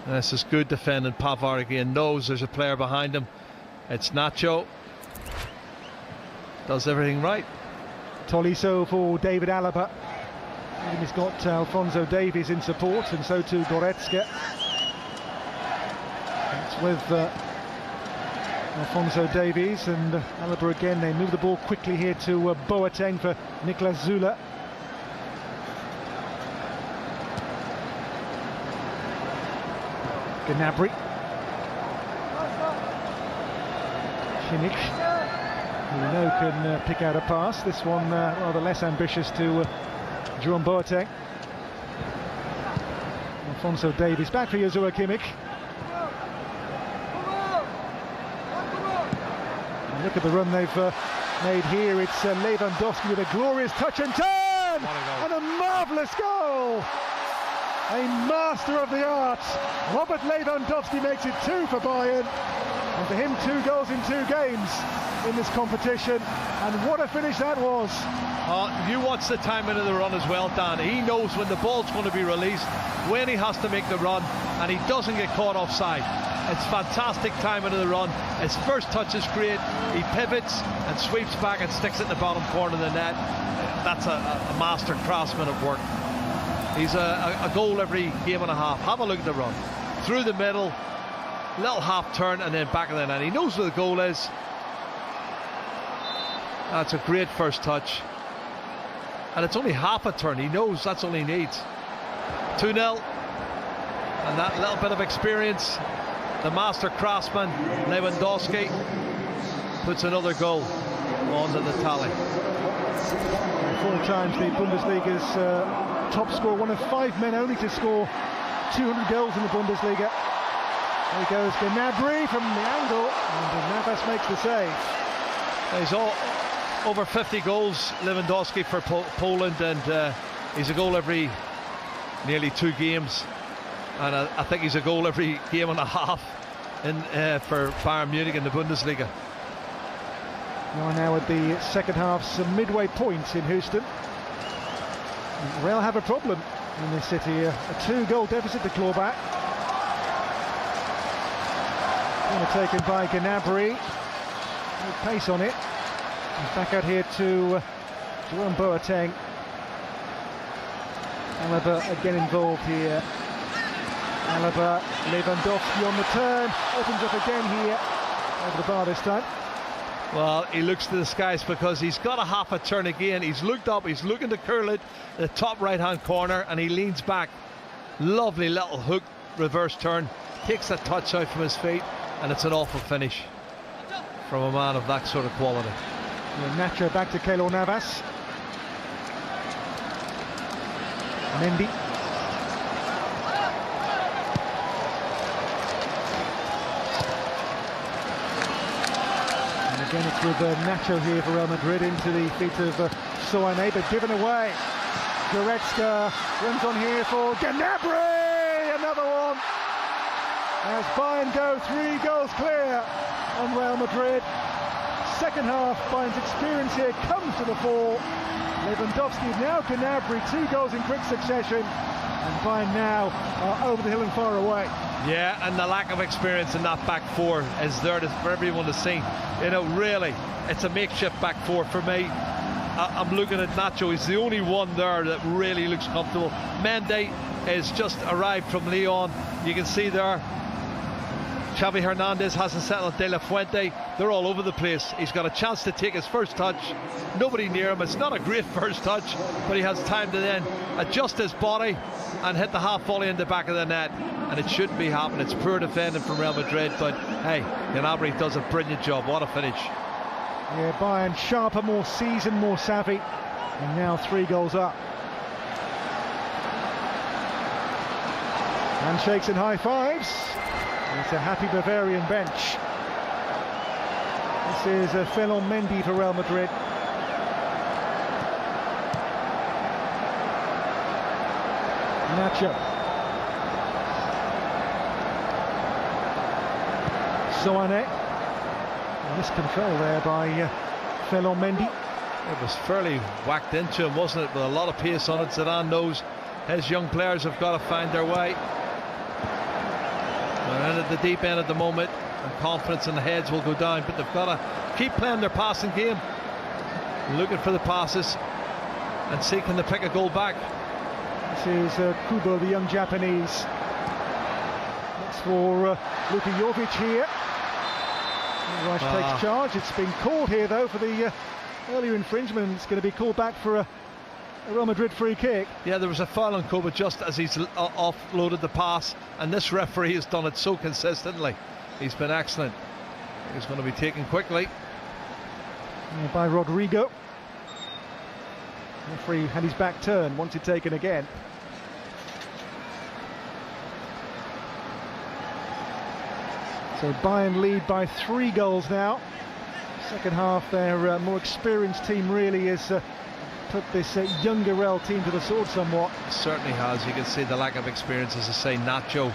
This is good defending. Pavard again knows there's a player behind him. It's Nacho. Does everything right. Tolisso for David Alaba. And he's got Alphonso Davies in support, and so too Goretzka. It's with Alphonso Davies and Alaba again. They move the ball quickly here to Boateng for Niklas Zula. Gnabry. Kimmich, who we know can pick out a pass. This one rather less ambitious to Jerome Boateng. Alphonso Davies back for Joshua Kimmich. And look at the run they've made here. It's Lewandowski with a glorious touch and turn! And a marvellous goal! A master of the arts. Robert Lewandowski makes it 2 for Bayern. And for him, 2 goals in 2 games in this competition. And what a finish that was. You watch the timing of the run as well, Dan. He knows when the ball's going to be released, when he has to make the run, and he doesn't get caught offside. It's fantastic timing of the run. His first touch is great. He pivots and sweeps back and sticks it in the bottom corner of the net. That's a master craftsman at work. He's a goal every game and a half. Have a look at the run. Through the middle, little half turn, and then back of the net. He knows where the goal is. That's a great first touch. And it's only half a turn. He knows that's all he needs. 2-0. And that little bit of experience, the master craftsman, Lewandowski, puts another goal onto the tally. 4 times the Bundesliga's top scorer, one of 5 men only to score 200 goals in the Bundesliga. There he goes, Gnabry from the angle, and Navas makes the save. He's over 50 goals, Lewandowski, for Poland, and he's a goal every nearly 2 games, and I think he's a goal every game and a half for Bayern Munich in the Bundesliga. We are now at the second half's midway point in Houston. Real have a problem in this city, a 2-goal deficit to claw back. Corner taken by Gnabry, with pace on it. And back out here to Jerome Boateng. Alaba again involved here. Alaba, Lewandowski on the turn, opens up again here, over the bar this time. Well, he looks to the skies because he's got a half a turn again. He's looked up, he's looking to curl it, the top right-hand corner, and he leans back. Lovely little hook reverse turn, takes that touch out from his feet, and it's an awful finish from a man of that sort of quality. Nacho back to Keylor Navas. Mendy. And again it's with Nacho here for Real Madrid, into the feet of Soane, but given away. Goretzka runs on here for Gnabry, another one. As Bayern go 3 goals clear on Real Madrid. Second half, Bayern's experience here comes to the fore. Lewandowski, now Gnabry, 2 goals in quick succession, and Bayern now are over the hill and far away. Yeah, and the lack of experience in that back 4 is there for everyone to see. You know, really, it's a makeshift back 4 for me. I'm looking at Nacho. He's the only one there that really looks comfortable. Mendy is just arrived from Lyon. You can see there, Xavi Hernandez hasn't settled. De La Fuente, they're all over the place. He's got a chance to take his first touch. Nobody near him. It's not a great first touch, but he has time to then adjust his body and hit the half volley in the back of the net. And it shouldn't be happening. It's poor defending from Real Madrid, but hey, Gnabry does a brilliant job. What a finish. Yeah, Bayern sharper, more seasoned, more savvy, and now 3 goals up. Handshakes and high fives. It's a happy Bavarian bench. This is Ferland Mendy for Real Madrid. Nacho. Soane. Miscontrol there by Ferland Mendy. It was fairly whacked into him, wasn't it? With a lot of pace on it. Zidane knows his young players have got to find their way. They're in at the deep end at the moment, and confidence in the heads will go down, but they've got to keep playing their passing game, looking for the passes and see can they pick a goal back. This is Kubo, the young Japanese. That's for Luka Jovic here. Rush takes charge. It's been called here though for the earlier infringement. It's going to be called back for a Real Madrid free kick. Yeah, there was a foul on Kubo just as he's offloaded the pass, and this referee has done it so consistently. He's been excellent. He's going to be taken quickly. By Rodrigo. The referee had his back turned, wanted taken again. So Bayern lead by 3 goals now. Second half, their more experienced team really has put this younger Real team to the sword somewhat. Certainly has. You can see the lack of experience, as I say. Nacho,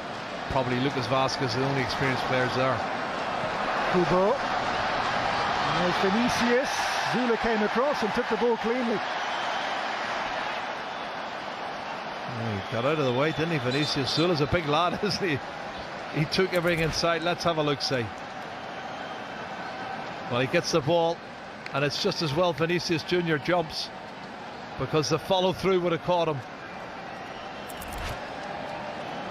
probably Lucas Vazquez, the only experienced players there. Kubo. There's Vinicius. Zula came across and took the ball cleanly. He got out of the way, didn't he, Vinicius? Zula's a big lad, isn't he? He took everything inside. Let's have a look-see. Well, he gets the ball, and it's just as well Vinicius Junior jumps, because the follow-through would have caught him.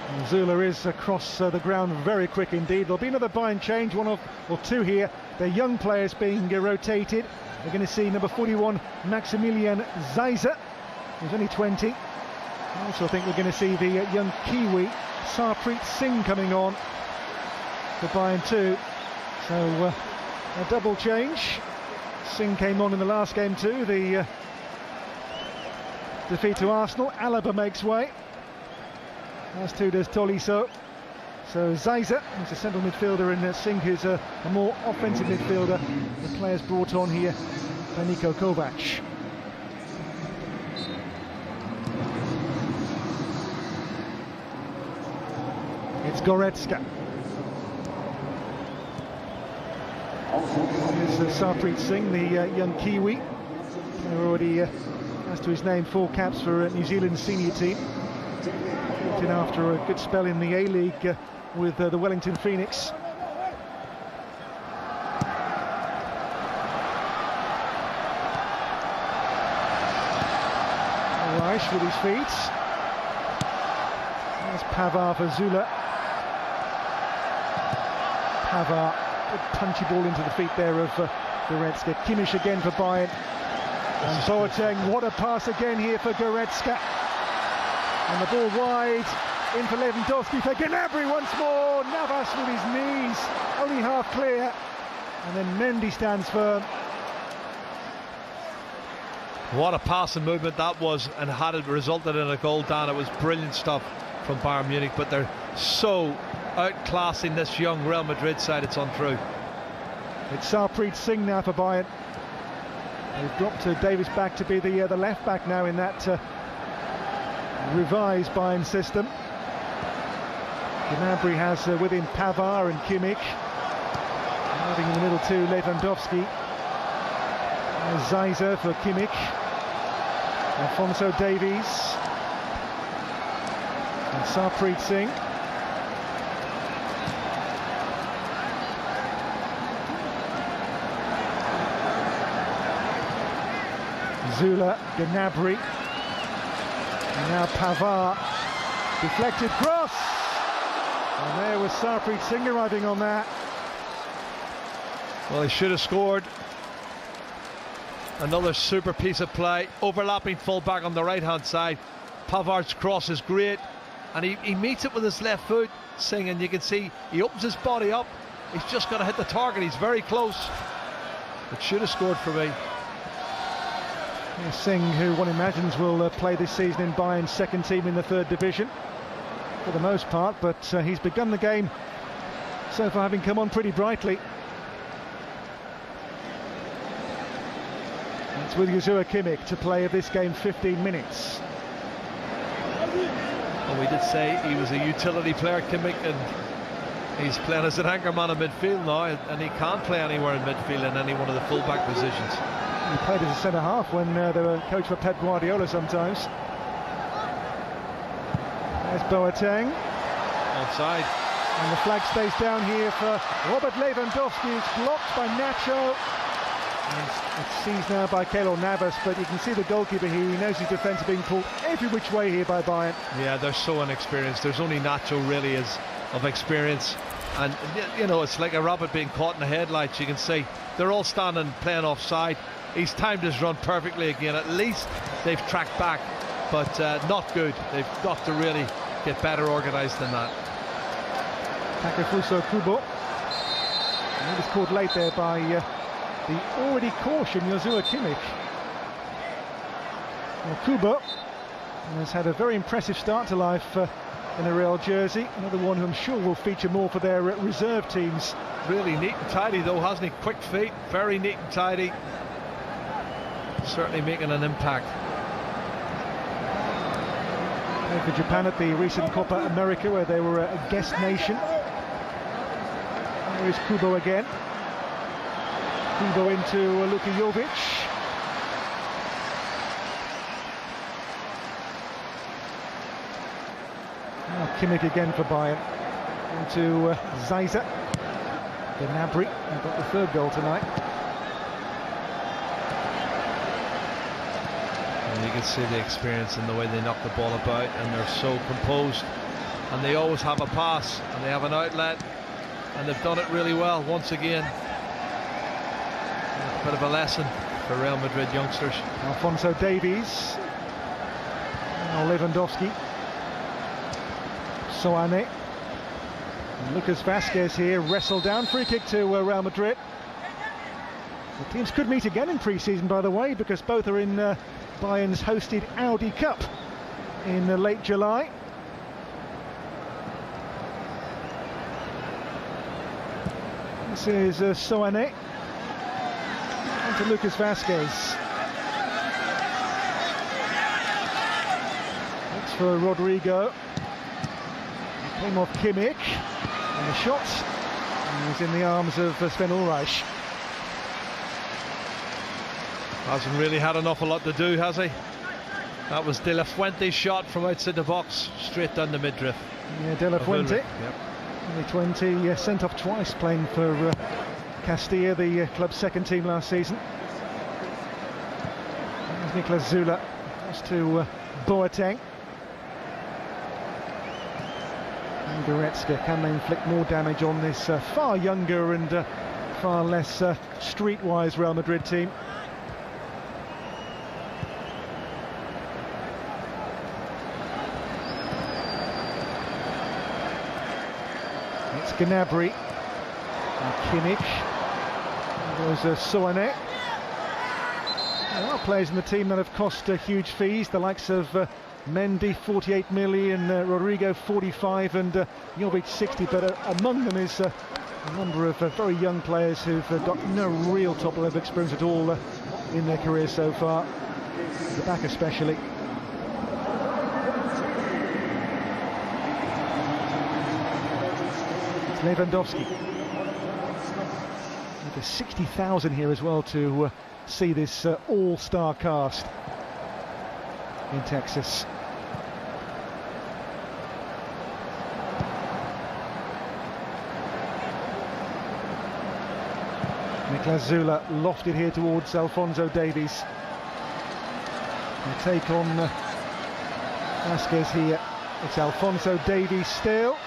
And Zula is across the ground very quick indeed. There'll be another Bayern change, one or two here. They're young players being rotated. We're going to see number 41, Maximilian Zeiser, who's only 20. I also think we're going to see the young Kiwi, Sarpreet Singh, coming on for Bayern too. So a double change. Singh came on in the last game too. The defeat to Arsenal. Alaba makes way, as too does Tolisso. So Zeiser is a central midfielder, and Singh is a more offensive midfielder. The players brought on here by Niko Kovac. It's Goretzka. Here's Sarpreet Singh, the young Kiwi. Player already has to his name 4 caps for New Zealand's senior team. Came in after a good spell in the A-League with the Wellington Phoenix. Reich with his feet. There's Pavard for Zula. Pavard, good punchy ball into the feet there of Goretzka. Kimmich again for Bayern. And Boateng, what a pass again here for Goretzka. And the ball wide, in for Lewandowski for Gnabry once more. Navas with his knees, only half clear. And then Mendy stands firm. What a passing movement that was, and had it resulted in a goal, Dan, it was brilliant stuff from Bayern Munich, but they're so outclassing this young Real Madrid side, it's untrue. It's Sarpreet Singh now for Bayern. They've dropped Davis back to be the left back now in that revised Bayern system. Gnabry has with him Pavard and Kimmich. Moving in the middle to Lewandowski. Zeiser for Kimmich. Alphonso Davies. And Sarpreet Singh. Zula, Gnabry, and now Pavard, deflected cross, and there was Sarpreet Singh arriving on that. Well, he should have scored. Another super piece of play, overlapping full-back on the right-hand side. Pavard's cross is great, and he meets it with his left foot, Singh, and you can see he opens his body up. He's just got to hit the target. He's very close. It should have scored for me. Singh, who one imagines will play this season in Bayern's second team in the third division for the most part, but he's begun the game so far having come on pretty brightly. It's with Joshua Kimmich to play of this game 15 minutes. Well, we did say he was a utility player, Kimmich, and he's playing as an anchorman in midfield now, and he can't play anywhere in midfield in any one of the full-back positions. He played as a centre-half when they were coached for Pep Guardiola sometimes. There's Boateng. Offside. And the flag stays down here for Robert Lewandowski. It's blocked by Nacho. And it's seized now by Keylor Navas, but you can see the goalkeeper here. He knows his defence are being pulled every which way here by Bayern. Yeah, they're so inexperienced. There's only Nacho really is of experience. And, you know, it's like a rabbit being caught in the headlights. You can see they're all standing playing offside. He's timed his run perfectly again. At least they've tracked back, but not good. They've got to really get better organised than that. Takefusa Kubo. And he was caught late there by the already cautioned Joshua Kimmich. Well, Kubo has had a very impressive start to life in a Real jersey. Another one who I'm sure will feature more for their reserve teams. Really neat and tidy though, hasn't he? Quick feet, very neat and tidy. Certainly making an impact. Played for Japan at the recent Copa America, where they were a guest nation. There is Kubo again. Kubo into Luka Jovic. Now Kimmich again for Bayern. Into Zeiser. Gnabry got the third goal tonight. And you can see the experience in the way they knock the ball about, and they're so composed, and they always have a pass and they have an outlet, and they've done it really well once again. A bit of a lesson for Real Madrid youngsters. Alphonso Davies. Now Lewandowski. Soane. Lucas Vazquez here, wrestled down, free kick to Real Madrid. The teams could meet again in pre-season, by the way, because both are in Bayern's hosted Audi Cup in late July. This is Soane. On to Lucas Vazquez. That's for Rodrigo. Came off Kimmich. And the shot is in the arms of Sven Ulreich. Hasn't really had an awful lot to do, has he? That was De La Fuente's shot from outside the box, straight down the midriff. Yeah, De La Fuente, yep. only 20, sent off twice playing for Castilla, the club's second team last season. There's Niklas Zula, goes to Boateng. And Goretzka, can they inflict more damage on this far younger and far less streetwise Real Madrid team? It's Gnabry. And Kimmich. And there's Soane. There are players in the team that have cost huge fees, the likes of Mendy 48 million, Rodrigo 45 and Jovic 60, but among them is a number of very young players who've got no real top level experience at all in their career so far, the back especially. It's Lewandowski. There's 60,000 here as well to see this all-star cast in Texas. Niklas Zula lofted here towards Alphonso Davies. They take on Vazquez here. It's Alphonso Davies still.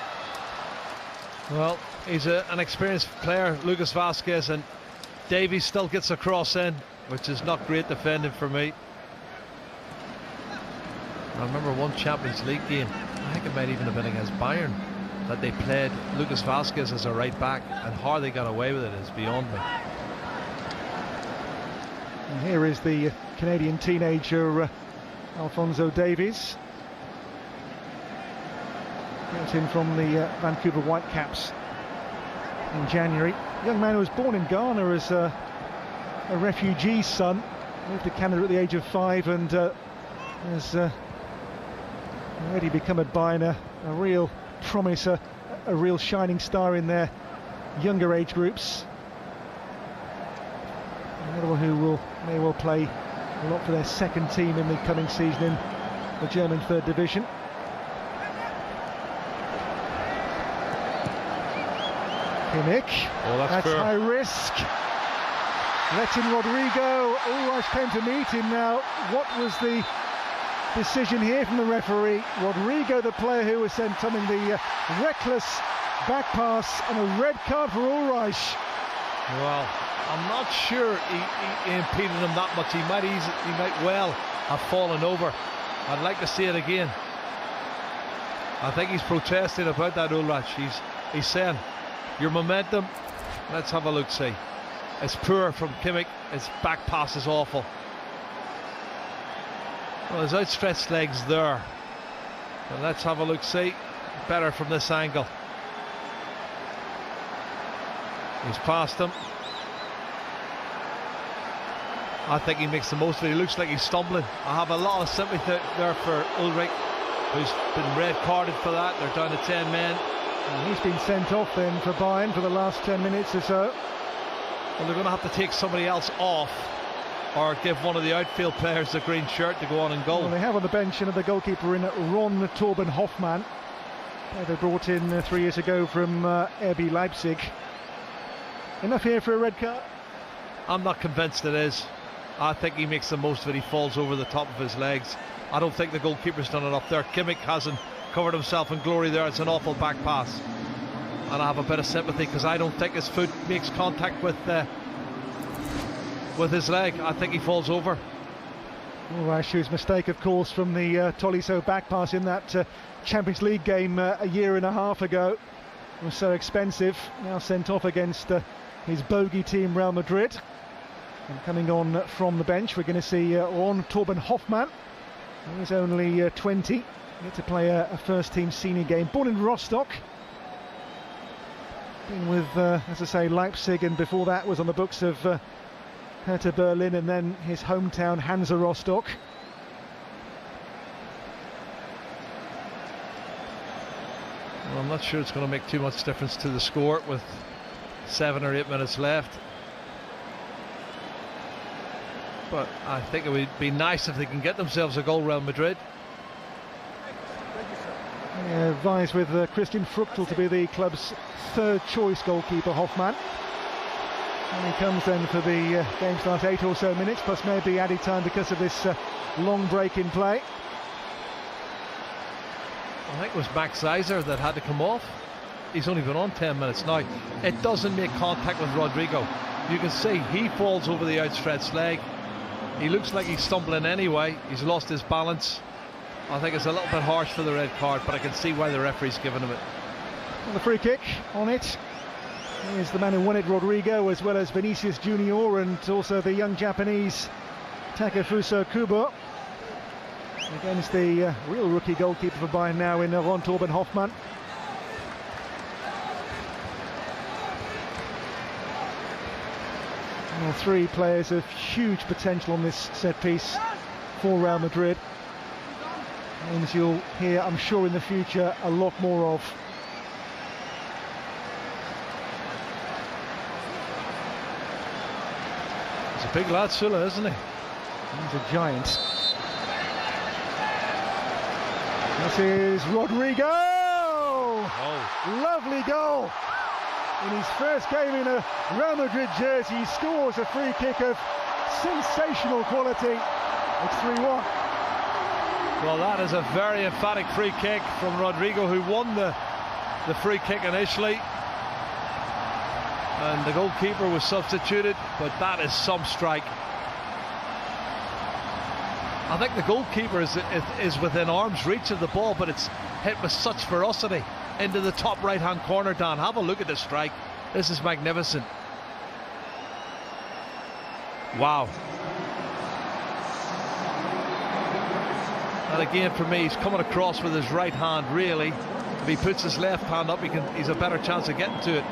Well, he's an experienced player, Lucas Vazquez, and Davies still gets a cross in, which is not great defending for me. I remember one Champions League game, I think it might even have been against Bayern, that they played Lucas Vazquez as a right back, and how they got away with it is beyond me. And here is the Canadian teenager Alphonso Davies, brought in from the Vancouver Whitecaps in January. Young man who was born in Ghana as a refugee's son, moved to Canada at the age of 5 and has already become at Bayern a real promise, a real shining star in their younger age groups. Another one who may well play a lot for their second team in the coming season in the German third division. Kimmich. Oh, that's fair. High risk. Letting Rodrigo. Ulreich came to meet him now. What was the decision here from the referee? Rodrigo, the player who was sent something, the reckless back pass, and a red card for Ulreich. Well, I'm not sure he impeded him that much. He might well have fallen over. I'd like to see it again. I think he's protesting about that, Ulreich. He's saying, your momentum, let's have a look, see. It's poor from Kimmich. His back pass is awful. Well, his outstretched legs there. But let's have a look, see. Better from this angle. He's past him. I think he makes the most of it. He looks like he's stumbling. I have a lot of sympathy there for Ulrich, who's been red carded for that. They're down to 10 men. And he's been sent off then for Bayern for the last 10 minutes or so. Well, they're going to have to take somebody else off, or give one of the outfield players the green shirt to go on and goal. Well, they have on the bench another goalkeeper in Ron Torben Hoffmann. They brought in 3 years ago from RB Leipzig. Enough here for a red card? I'm not convinced it is. I think he makes the most of it. He falls over the top of his legs. I don't think the goalkeeper's done enough there. Kimmich hasn't covered himself in glory there. It's an awful back pass. And I have a bit of sympathy because I don't think his foot makes contact with his leg. I think he falls over. Ulreich's mistake, of course, from the Tolisso back pass in that Champions League game a year and a half ago. It was so expensive. Now sent off against his bogey team, Real Madrid. And coming on from the bench, we're going to see Ron Torben Hoffmann. He's only 20. Yet to play a first-team senior game. Born in Rostock. Been with, as I say, Leipzig, and before that was on the books of Hertha Berlin, and then his hometown Hansa Rostock. Well, I'm not sure it's going to make too much difference to the score with 7 or 8 minutes left. But I think it would be nice if they can get themselves a goal, Real Madrid. Vies with Christian Fruchtel to be the club's third choice goalkeeper, Hoffmann. And he comes then for the game's last 8 or so minutes, plus maybe added time because of this long break in play. I think it was Max Zeiser that had to come off. He's only been on 10 minutes now. It doesn't make contact with Rodrigo. You can see he falls over the outstretched leg. He looks like he's stumbling anyway. He's lost his balance. I think it's a little bit harsh for the red card, but I can see why the referee's giving him it. And the free kick on it is the man who won it, Rodrigo, as well as Vinicius Junior, and also the young Japanese Takefusa Kubo, against the real rookie goalkeeper for Bayern now in Ron Torben Hoffmann. Well, 3 players of huge potential on this set piece for Real Madrid. Names you'll hear, I'm sure, in the future a lot more of. He's a big lad, Sula, isn't he? He's a giant. This is Rodrigo! Oh. Lovely goal! In his first game in a Real Madrid jersey, he scores a free kick of sensational quality. It's 3-1. Well, that is a very emphatic free kick from Rodrigo, who won the free kick initially. And the goalkeeper was substituted, but that is some strike. I think the goalkeeper is within arm's reach of the ball, but it's hit with such ferocity into the top right-hand corner, Dan. Have a look at the strike. This is magnificent. Wow. And again, for me, he's coming across with his right hand, really. If he puts his left hand up, he's a better chance of getting to it.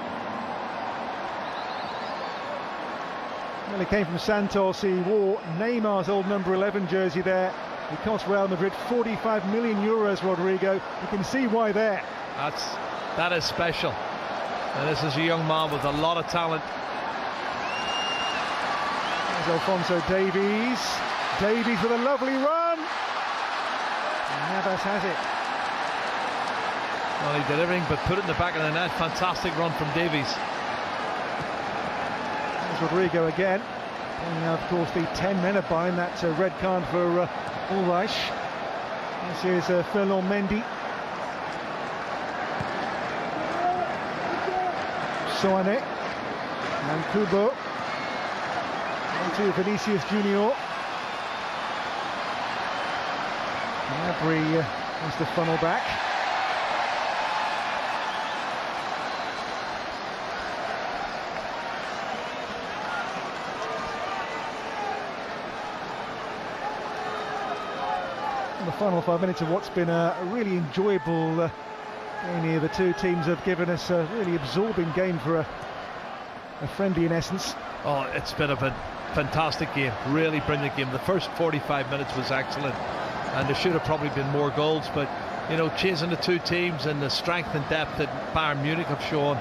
Well, he came from Santos. He wore Neymar's old number 11 jersey there. He cost Real Madrid 45 million euros, Rodrigo. You can see why there. That is special. And this is a young man with a lot of talent. There's Alphonso Davies. Davies with a lovely run. And Navas has it. Well, he did everything but put it in the back of the net. Fantastic run from Davies. There's Rodrigo again. And of course the 10-minute behind that red card for Ulreich. This is Ferland Mendy. Soane and Kubo. On to Vinicius Junior. Gnabry wants to funnel back. In the final 5 minutes of what's been a really enjoyable game here. The two teams have given us a really absorbing game for a friendly in essence. Oh, it's been a fantastic game, really brilliant game. The first 45 minutes was excellent, and there should have probably been more goals, but you know, chasing the two teams and the strength and depth that Bayern Munich have shown,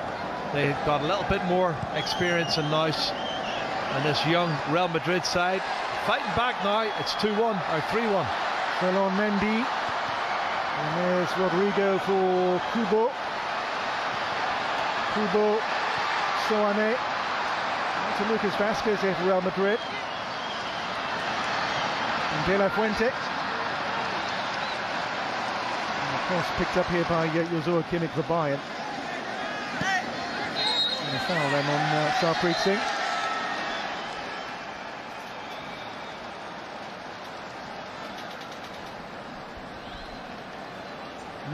they've got a little bit more experience in Nice, and this young Real Madrid side fighting back now. It's 2-1 or 3-1. Ferland Mendy, and there's Rodrigo for Kubo. Kubo, Soane, to Lucas Vazquez here for Real Madrid. And De La Fuente. And of course picked up here by Joshua Kimmich for Bayern. And a foul then on Sarpreet Singh.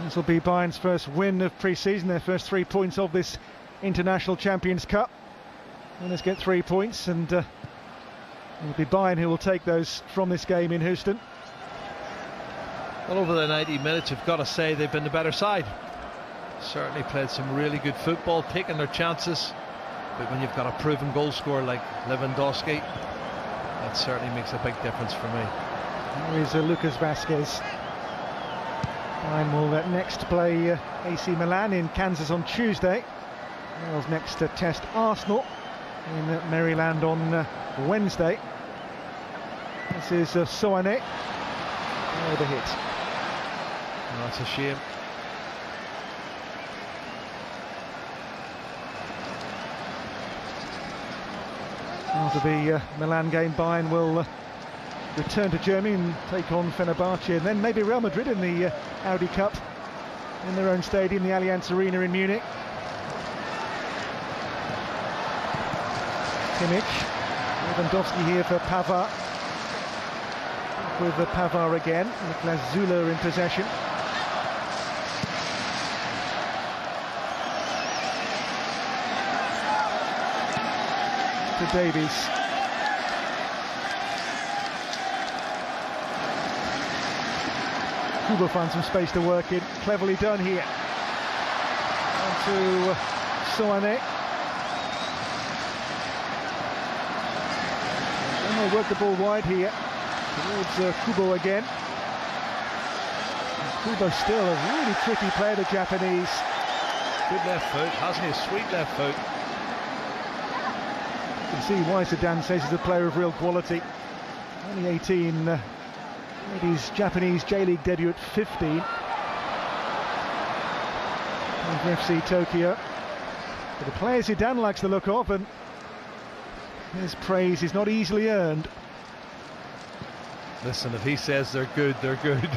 This will be Bayern's first win of pre-season, their first 3 points of this International Champions Cup. Winners get 3 points, and it'll be Bayern who will take those from this game in Houston. Well, over the 90 minutes, you've got to say they've been the better side. Certainly played some really good football, taking their chances. But when you've got a proven goal scorer like Lewandowski, that certainly makes a big difference for me. Here is Lucas Vazquez. Bayern will next play AC Milan in Kansas on Tuesday. Wales next to test Arsenal in Maryland on Wednesday. This is Soane. Oh, the hit. Oh, that's a shame. After the Milan game, Bayern will return to Germany and take on Fenerbahce, and then maybe Real Madrid in the Audi Cup in their own stadium, the Allianz Arena in Munich. Kimmich, Lewandowski here for Pavard. With the Pavard again, Niklas Zula in possession. To Davies. Kubo finds some space to work in. Cleverly done here. On to Soane. And they work the ball wide here towards Kubo again. And Kubo still a really tricky player, the Japanese. Good left foot, hasn't he? A sweet left foot. You can see why Zidane says he's a player of real quality. Only 18. Made his Japanese J-League debut at 15. With FC Tokyo. But a player Zidane likes the look of, and his praise is not easily earned. Listen, if he says they're good, they're good.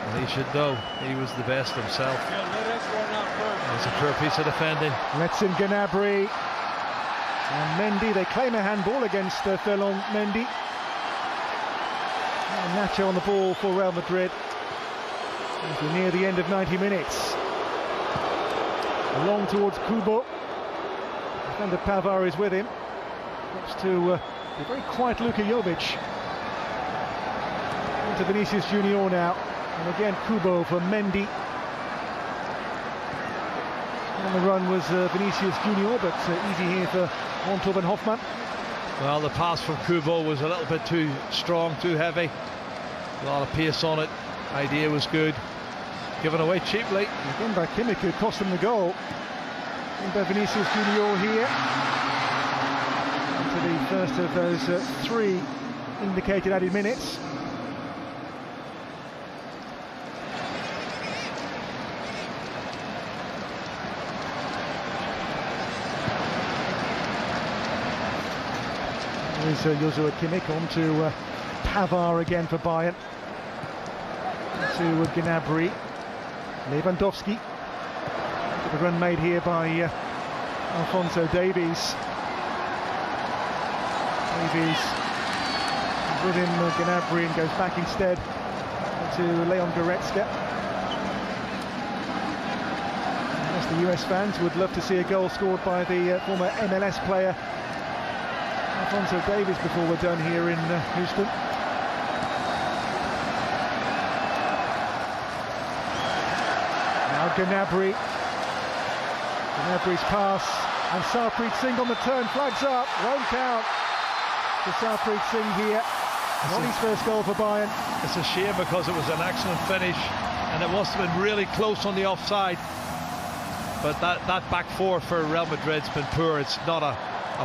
And he should know he was the best himself. It's a poor piece of defending. Lets in Gnabry. And Mendy, they claim a handball against Ferland Mendy. And Nacho on the ball for Real Madrid. As we're near the end of 90 minutes. Long towards Kubo. Defender Pavard is with him. Drops to a very quiet Luka Jovic. To Vinicius Junior now, and again Kubo for Mendy. And the run was Vinicius Junior, but easy here for Montalban Hoffmann. Well, the pass from Kubo was a little bit too strong, too heavy. A lot of pace on it. Idea was good. Given away cheaply. Again by Kimmich, who cost him the goal. And by Vinicius Junior here. Into the first of those 3 indicated added minutes. There's Joshua Kimmich on to Pavard again for Bayern. To Gnabry. Lewandowski. The run made here by Alphonso Davies. Davies with him, Gnabry, and goes back instead to Leon Goretzka. As the US fans would love to see a goal scored by the former MLS player Alphonso Davies before we're done here in Houston. Now Gnabry. Gnabry's pass, and Sarpreet Singh on the turn, flags up, won't count for Sarpreet Singh here. Not his first goal for Bayern. It's a shame because it was an excellent finish and it must have been really close on the offside. But that back four for Real Madrid's been poor. It's not a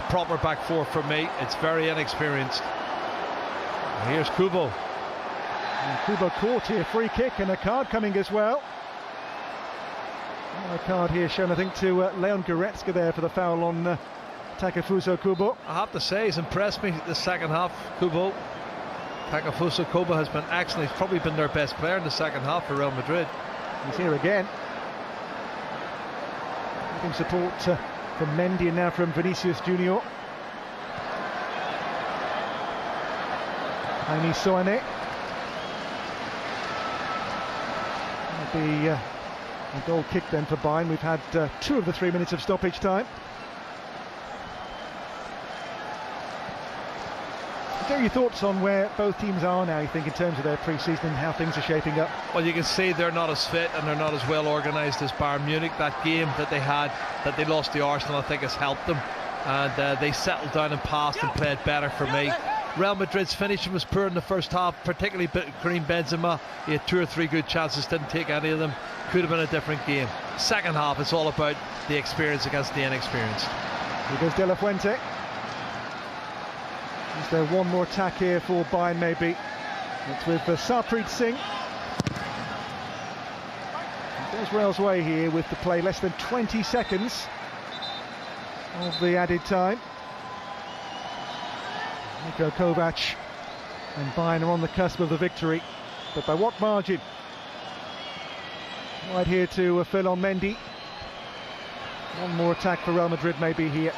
proper back four for me. It's very inexperienced. And here's Kubo. And Kubo caught here, free kick and a card coming as well. A card here shown, I think, to Leon Goretzka there for the foul on Takefusa Kubo. I have to say, he's impressed me the second half, Kubo. Takefusa Kubo has been excellent. He's probably been their best player in the second half for Real Madrid. He's here again. Getting support from Mendy and now from Vinicius Junior. Jaime Soane. That'll be a goal kick then for Bayern. We've had 2 of the 3 minutes of stoppage time. What are your thoughts on where both teams are now, you think, in terms of their pre-season and how things are shaping up? Well, you can see they're not as fit and they're not as well organised as Bayern Munich. That game that they had, that they lost to Arsenal, I think has helped them. And they settled down and passed and played better for me. Real Madrid's finishing was poor in the first half, particularly Karim Benzema. He had 2 or 3 good chances, didn't take any of them. Could have been a different game. Second half, it's all about the experience against the inexperienced. Here goes De La Fuente. Is there one more attack here for Bayern maybe? It's with Sarpreet Singh. There's Real's way here with the play, less than 20 seconds of the added time. Niko Kovac and Bayern are on the cusp of the victory, but by what margin? Right here to Phil on Mendy. One more attack for Real Madrid maybe here.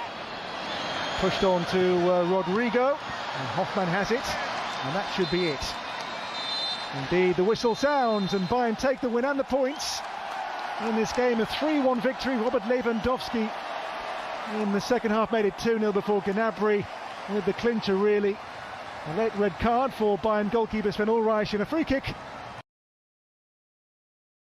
Pushed on to Rodrigo, and Hoffman has it, and that should be it. Indeed, the whistle sounds and Bayern take the win and the points in this game. A 3-1 victory. Robert Lewandowski in the second half made it 2-0 before Gnabry with the clincher really. A late red card for Bayern goalkeeper Sven Ulreich, and a free kick